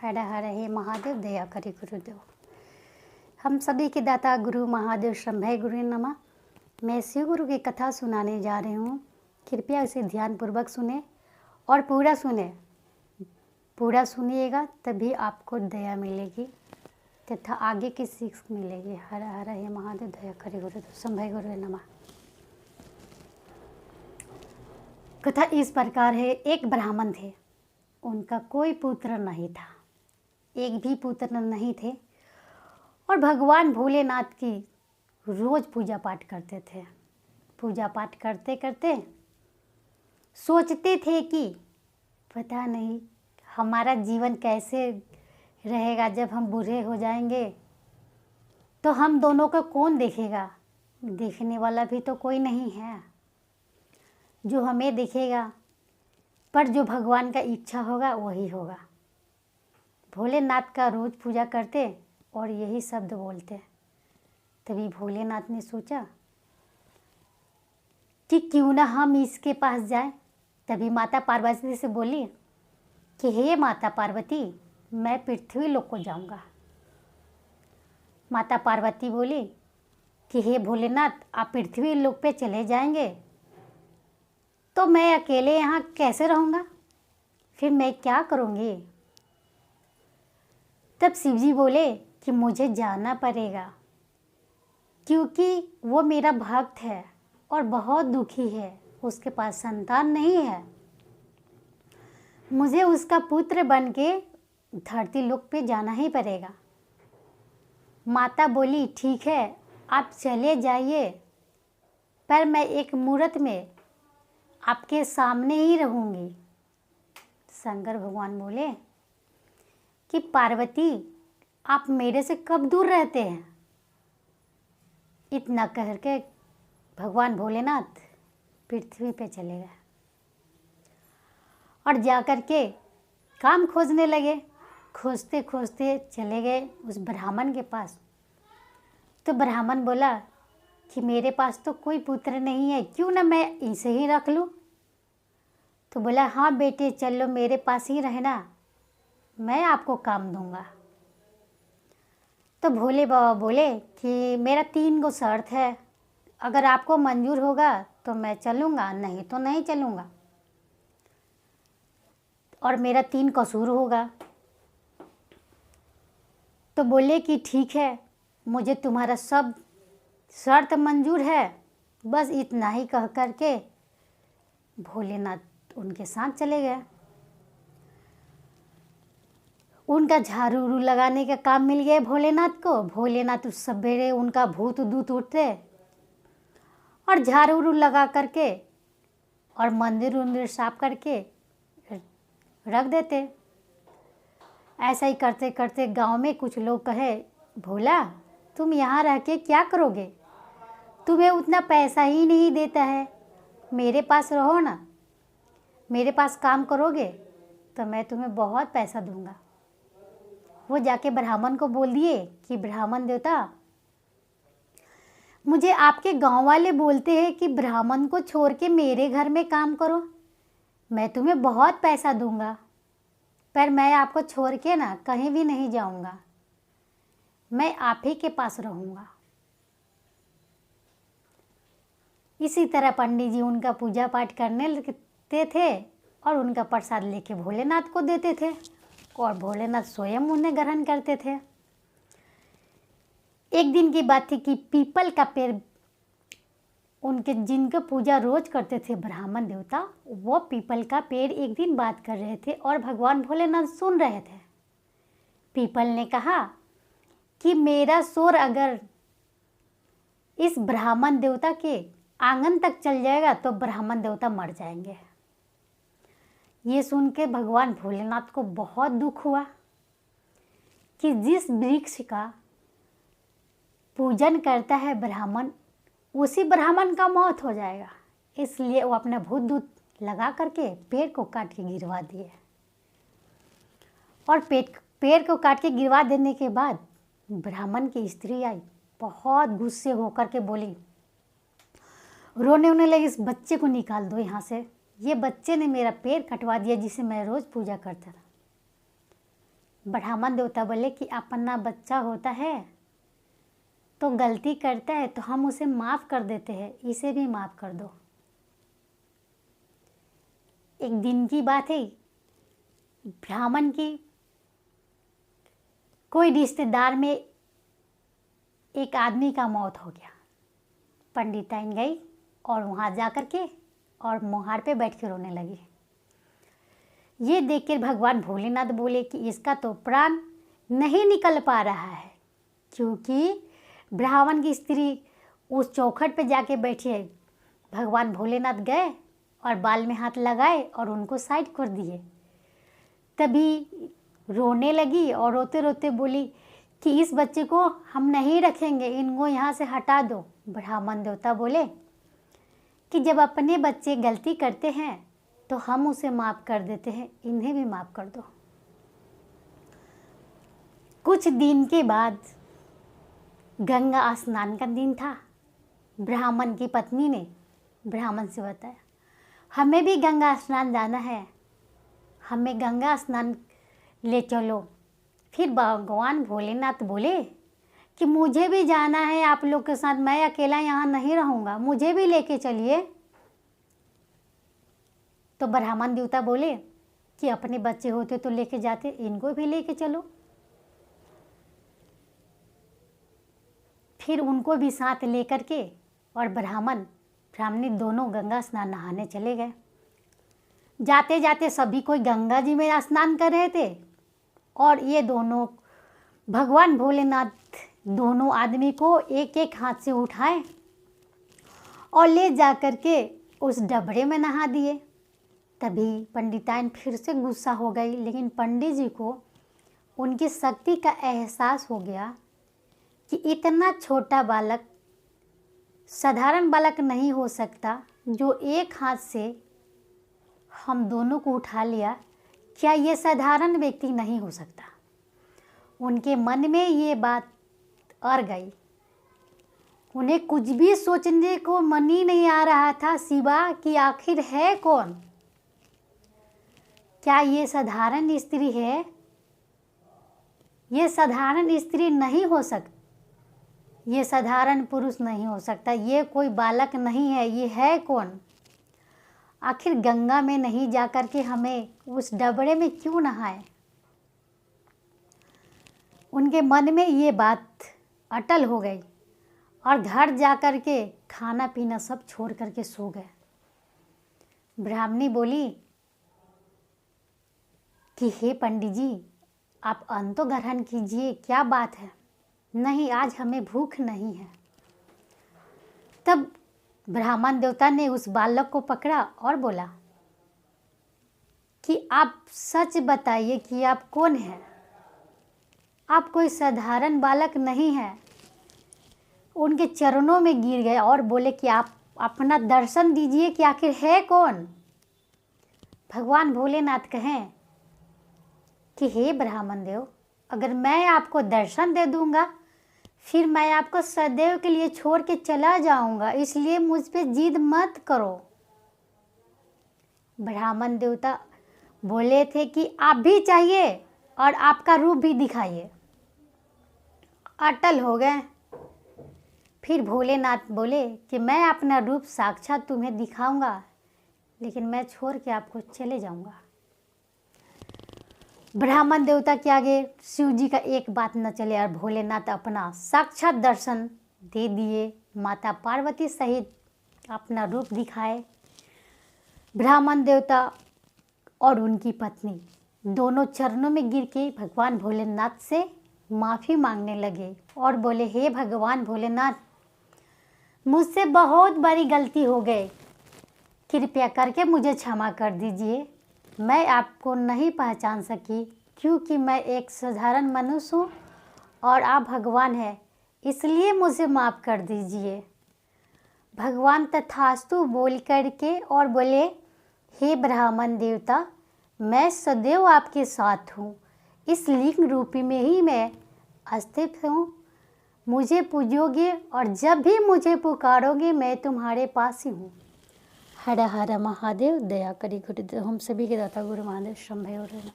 हर हर हे महादेव, दया करे गुरुदेव। हम सभी के दाता गुरु महादेव शंभय गुरु नमः। मैं शिव गुरु की कथा सुनाने जा रही हूँ। कृपया इसे ध्यानपूर्वक सुने और पूरा सुने। पूरा सुनिएगा तभी आपको दया मिलेगी तथा आगे की सीख मिलेगी। हर हर हे महादेव, दया करे गुरुदेव, शंभय गुरु नमः। कथा इस प्रकार है। एक ब्राह्मण थे, उनका कोई पुत्र नहीं था, एक भी पुत्र नहीं थे और भगवान भोलेनाथ की रोज़ पूजा पाठ करते थे। पूजा पाठ करते करते सोचते थे कि पता नहीं हमारा जीवन कैसे रहेगा, जब हम बूढ़े हो जाएंगे तो हम दोनों को कौन देखेगा। देखने वाला भी तो कोई नहीं है जो हमें देखेगा, पर जो भगवान का इच्छा होगा वही होगा। भोलेनाथ का रोज़ पूजा करते और यही शब्द बोलते। तभी भोलेनाथ ने सोचा कि क्यों ना हम इसके पास जाएं। तभी माता पार्वती से बोली कि हे माता पार्वती, मैं पृथ्वी लोक को जाऊंगा। माता पार्वती बोली कि हे भोलेनाथ, आप पृथ्वी लोक पे चले जाएंगे तो मैं अकेले यहाँ कैसे रहूँगा, फिर मैं क्या करूँगी। तब शिवजी बोले कि मुझे जाना पड़ेगा, क्योंकि वो मेरा भक्त है और बहुत दुखी है, उसके पास संतान नहीं है। मुझे उसका पुत्र बन के धरती लोक पे जाना ही पड़ेगा। माता बोली ठीक है, आप चले जाइए, पर मैं एक मुहूर्त में आपके सामने ही रहूँगी। शंकर भगवान बोले कि पार्वती, आप मेरे से कब दूर रहते हैं। इतना कह के भगवान भोलेनाथ पृथ्वी पे चले गए और जाकर के काम खोजने लगे। खोजते खोजते चले गए उस ब्राह्मण के पास। तो ब्राह्मण बोला कि मेरे पास तो कोई पुत्र नहीं है, क्यों ना मैं इसे ही रख लूँ। तो बोला हाँ बेटे, चलो मेरे पास ही रहना, मैं आपको काम दूंगा। तो भोले बाबा बोले कि मेरा 3 गो शर्त है, अगर आपको मंजूर होगा तो मैं चलूँगा, नहीं तो नहीं चलूँगा, और मेरा 3 कसूर होगा। तो बोले कि ठीक है, मुझे तुम्हारा सब शर्त मंजूर है, बस इतना ही कह करके भोलेनाथ उनके साथ चले गए। उनका झाड़ू उड़ू लगाने का काम मिल गया भोलेनाथ को। भोलेनाथ उस सवेरे उनका भूत दूत उठते और झाड़ू उड़ू लगा करके और मंदिर उंदिर साफ करके रख देते। ऐसा ही करते करते गांव में कुछ लोग कहे, भोला तुम यहाँ रह के क्या करोगे, तुम्हें उतना पैसा ही नहीं देता है, मेरे पास रहो ना, मेरे पास काम करोगे तो मैं तुम्हें बहुत पैसा दूंगा। वो जाके ब्राह्मण को बोल दिए कि ब्राह्मण देवता, मुझे आपके गांव वाले बोलते हैं कि ब्राह्मण को छोड़ के मेरे घर में काम करो, मैं तुम्हें बहुत पैसा दूंगा, पर मैं आपको छोड़ के ना कहीं भी नहीं जाऊंगा, मैं आप ही के पास रहूंगा। इसी तरह पंडित जी उनका पूजा पाठ करने लगते थे और उनका प्रसाद लेके भोलेनाथ को देते थे और भोलेनाथ स्वयं उन्हें ग्रहण करते थे। एक दिन की बात थी कि पीपल का पेड़, उनके जिनका पूजा रोज करते थे ब्राह्मण देवता, वो पीपल का पेड़ एक दिन बात कर रहे थे और भगवान भोलेनाथ सुन रहे थे। पीपल ने कहा कि मेरा शोर अगर इस ब्राह्मण देवता के आंगन तक चल जाएगा तो ब्राह्मण देवता मर जाएंगे। ये सुन के भगवान भोलेनाथ को बहुत दुख हुआ कि जिस वृक्ष का पूजन करता है ब्राह्मण, उसी ब्राह्मण का मौत हो जाएगा। इसलिए वो अपना भूत दूत लगा करके पेड़ को काट के गिरवा दिए। और पेड़ को काट के गिरवा देने के बाद ब्राह्मण की स्त्री आई, बहुत गुस्से होकर के बोली, रोने होने लगी, इस बच्चे को निकाल दो यहाँ से, ये बच्चे ने मेरा पैर कटवा दिया जिसे मैं रोज़ पूजा करता था। ब्राह्मण देवता बोले कि अपना बच्चा होता है तो गलती करता है तो हम उसे माफ़ कर देते हैं, इसे भी माफ़ कर दो। एक दिन की बात है, ब्राह्मण की कोई रिश्तेदार में एक आदमी का मौत हो गया। पंडिताइन गई और वहाँ जा कर के और मोहार पे बैठ के रोने लगी। ये देखकर भगवान भोलेनाथ बोले कि इसका तो प्राण नहीं निकल पा रहा है, क्योंकि ब्राह्मण की स्त्री उस चौखट पे जाके बैठी है। भगवान भोलेनाथ गए और बाल में हाथ लगाए और उनको साइड कर दिए। तभी रोने लगी और रोते रोते बोली कि इस बच्चे को हम नहीं रखेंगे, इनको यहाँ से हटा दो। ब्राह्मण देवता बोले कि जब अपने बच्चे गलती करते हैं तो हम उसे माफ़ कर देते हैं, इन्हें भी माफ़ कर दो। कुछ दिन के बाद गंगा स्नान का दिन था। ब्राह्मण की पत्नी ने ब्राह्मण से बताया, हमें भी गंगा स्नान जाना है, हमें गंगा स्नान ले चलो। फिर भगवान भोलेनाथ बोले कि मुझे भी जाना है आप लोग के साथ, मैं अकेला यहाँ नहीं रहूँगा, मुझे भी लेके चलिए। तो ब्राह्मण देवता बोले कि अपने बच्चे होते तो लेके जाते, इनको भी लेके चलो। फिर उनको भी साथ लेकर के और ब्राह्मणी दोनों गंगा स्नान नहाने चले गए। जाते जाते सभी कोई गंगा जी में स्नान कर रहे थे और ये दोनों भगवान भोलेनाथ दोनों आदमी को एक एक हाथ से उठाए और ले जा कर के उस डबरे में नहा दिए। तभी पंडिताइन फिर से गुस्सा हो गई, लेकिन पंडित जी को उनकी शक्ति का एहसास हो गया कि इतना छोटा बालक साधारण बालक नहीं हो सकता, जो एक हाथ से हम दोनों को उठा लिया, क्या ये साधारण व्यक्ति नहीं हो सकता। उनके मन में ये बात अड़ गई। उन्हें कुछ भी सोचने को मन ही नहीं आ रहा था सिवा कि आखिर है कौन, क्या ये साधारण स्त्री है, ये साधारण स्त्री नहीं हो सकती, ये साधारण पुरुष नहीं हो सकता, ये कोई बालक नहीं है, ये है कौन। आखिर गंगा में नहीं जाकर के हमें उस डबरे में क्यों नहाए। उनके मन में ये बात अटल हो गई और घर जाकर के खाना पीना सब छोड़ करके सो गए। ब्राह्मणी बोली कि हे पंडित जी, आप अन्न तो ग्रहण कीजिए, क्या बात है। नहीं, आज हमें भूख नहीं है। तब ब्राह्मण देवता ने उस बालक को पकड़ा और बोला कि आप सच बताइए कि आप कौन हैं, आप कोई साधारण बालक नहीं हैं। उनके चरणों में गिर गए और बोले कि आप अपना दर्शन दीजिए कि आखिर है कौन। भगवान भोलेनाथ कहें कि हे ब्राह्मण देव, अगर मैं आपको दर्शन दे दूंगा फिर मैं आपको सदैव के लिए छोड़ के चला जाऊंगा, इसलिए मुझ पे जिद मत करो। ब्राह्मण देवता बोले थे कि आप भी चाहिए और आपका रूप भी दिखाइए। अटल हो गए। फिर भोलेनाथ बोले कि मैं अपना रूप साक्षात तुम्हें दिखाऊंगा, लेकिन मैं छोड़ के आपको चले जाऊंगा। ब्राह्मण देवता के आगे शिव जी का एक बात न चले और भोलेनाथ अपना साक्षात दर्शन दे दिए। माता पार्वती सहित अपना रूप दिखाए। ब्राह्मण देवता और उनकी पत्नी दोनों चरणों में गिर के भगवान भोलेनाथ से माफ़ी मांगने लगे और बोले, हे भगवान भोलेनाथ, मुझसे बहुत बड़ी गलती हो गई, कृपया करके मुझे क्षमा कर दीजिए। मैं आपको नहीं पहचान सकी क्योंकि मैं एक साधारण मनुष्य हूँ और आप भगवान हैं, इसलिए मुझे माफ़ कर दीजिए। भगवान तथास्तु बोल करके और बोले, हे ब्राह्मण देवता, मैं सदैव आपके साथ हूँ, इस लिंग रूपी में ही मैं स्थित हूँ। मुझे पूजोगे और जब भी मुझे पुकारोगे मैं तुम्हारे पास ही हूँ। हर हर महादेव, दया करी गुरुदेव। हम सभी के दाता गुरु महादेव शंभय।